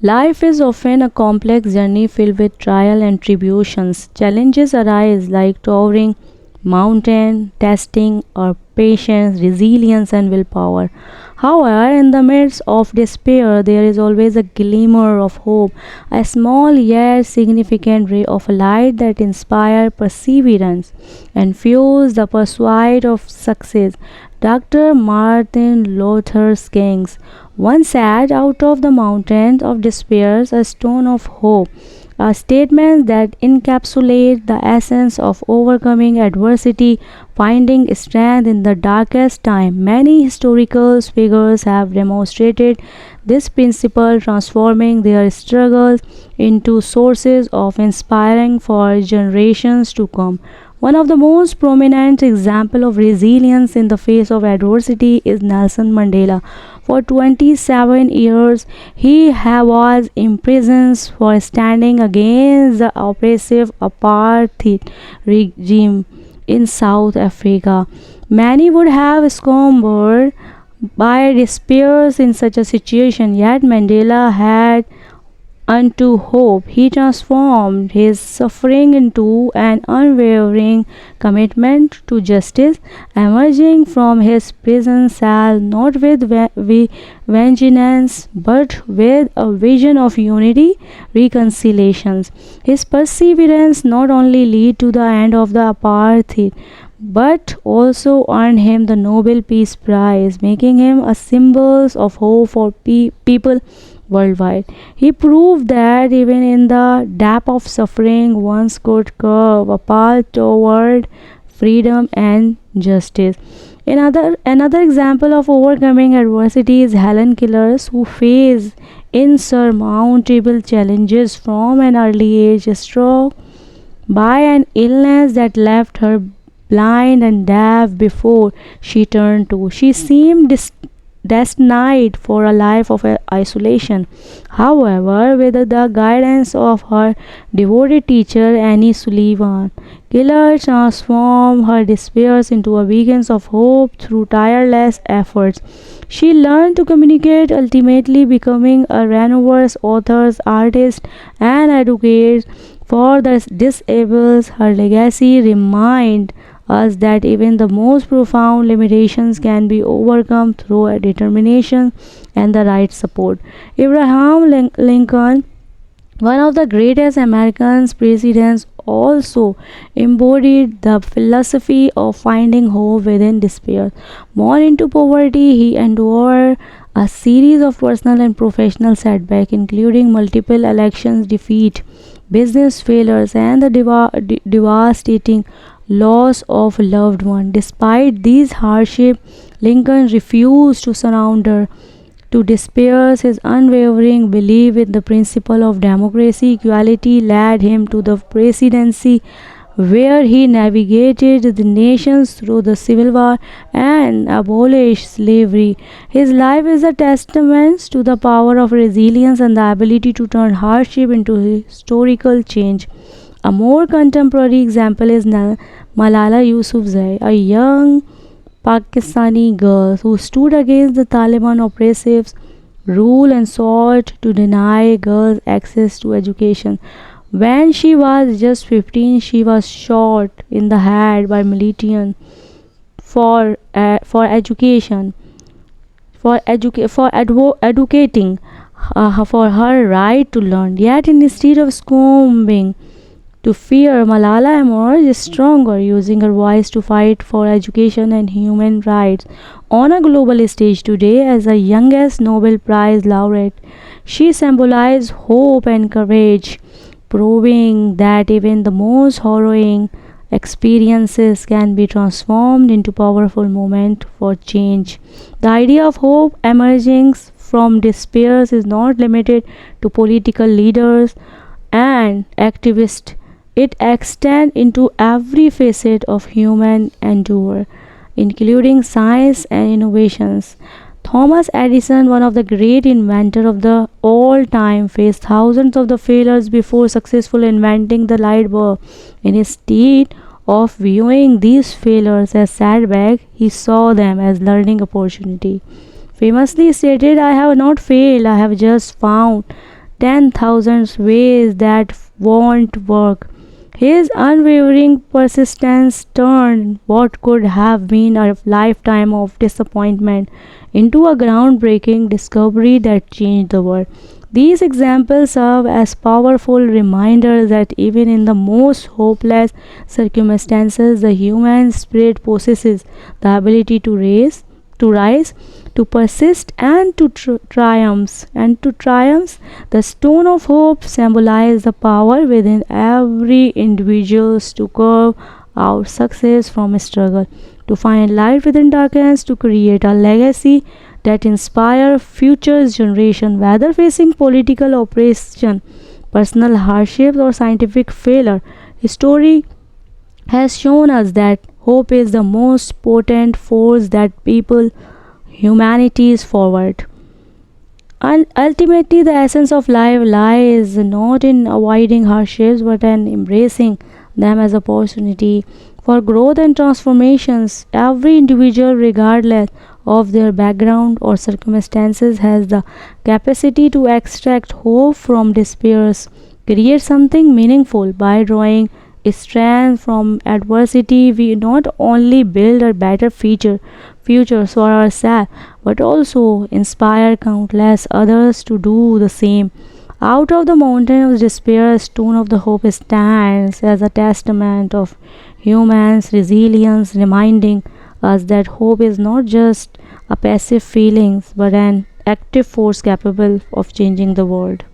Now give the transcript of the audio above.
Life is often a complex journey filled with trial and tribulations. Challenges arise like towering mountain, testing our patience, resilience, and willpower. However, in the midst of despair, there is always a glimmer of hope, a small yet significant ray of light that inspires perseverance and fuels the pursuit of success. Dr. Martin Luther King once said, "Out of the mountains of despair, a stone of hope." A statement that encapsulates the essence of overcoming adversity, finding strength in the darkest time. Many historical figures have demonstrated this principle, transforming their struggles into sources of inspiring for generations to come. One of the most prominent examples of resilience in the face of adversity is Nelson Mandela. For 27 years, was imprisoned for standing against the oppressive apartheid regime in South Africa. Many would have succumbed by despair in such a situation, yet Mandela had unto hope. He transformed his suffering into an unwavering commitment to justice, emerging from his prison cell not with vengeance but with a vision of unity, reconciliations. His perseverance not only led to the end of the apartheid but also earned him the Nobel Peace Prize, making him a symbol of hope for people worldwide. He proved that even in the depth of suffering, one could carve a path toward freedom and justice. Another example of overcoming adversity is Helen Keller, who faced insurmountable challenges from an early age, struck by an illness that left her blind and deaf before she turned to. She seemed destined for a life of isolation. However, with the guidance of her devoted teacher Annie Sullivan, Keller transformed her despairs into a beacon of hope through tireless efforts. She learned to communicate, ultimately becoming a renowned author, artist, and advocate for the disabled. Her legacy reminds us that even the most profound limitations can be overcome through a determination and the right support. Abraham Lincoln, one of the greatest American presidents, also embodied the philosophy of finding hope within despair. Born into poverty, he endured a series of personal and professional setbacks, including multiple elections defeat, business failures, and the devastating loss of loved one. Despite these hardships, Lincoln refused to surrender to despair. His unwavering belief in the principle of democracy equality led him to the presidency, where he navigated the nations through the Civil War and abolished slavery. His life is a testament to the power of resilience and the ability to turn hardship into historical change. A more contemporary example is Malala Yousafzai, a young Pakistani girl who stood against the Taliban oppressive rule and sought to deny girls access to education. When she was just 15, she was shot in the head by militants for education, advocating for her right to learn. Yet, instead of succumbing to fear, Malala emerged stronger, using her voice to fight for education and human rights. On a global stage today, as the youngest Nobel Prize laureate, she symbolized hope and courage, proving that even the most harrowing experiences can be transformed into powerful moments for change. The idea of hope emerging from despair is not limited to political leaders and activists. It extends into every facet of human endeavor, including science and innovations. Thomas Edison, one of the great inventors of the all time, faced thousands of the failures before successfully inventing the light bulb. Instead of viewing these failures as setbacks, he saw them as learning opportunity. Famously stated, "I have not failed, I have just found 10,000 ways that won't work. His unwavering persistence turned what could have been a lifetime of disappointment into a groundbreaking discovery that changed the world. These examples serve as powerful reminders that even in the most hopeless circumstances, the human spirit possesses the ability to rise, to persist, and to triumph. And to triumph, the stone of hope symbolizes the power within every individual to carve out success from struggle, to find light within darkness, to create a legacy that inspire future generation, whether facing political oppression, personal hardships, or scientific failure. History has shown us that hope is the most potent force that people humanity is forward. And ultimately, the essence of life lies not in avoiding hardships but in embracing them as opportunity for growth and transformations. Every individual, regardless of their background or circumstances, has the capacity to extract hope from despair, create something meaningful by drawing strength from adversity. We not only build a better future for ourselves but also inspire countless others to do the same. Out of the mountain of despair, a stone of the hope stands as a testament of humans' resilience, reminding us that hope is not just a passive feeling but an active force capable of changing the world.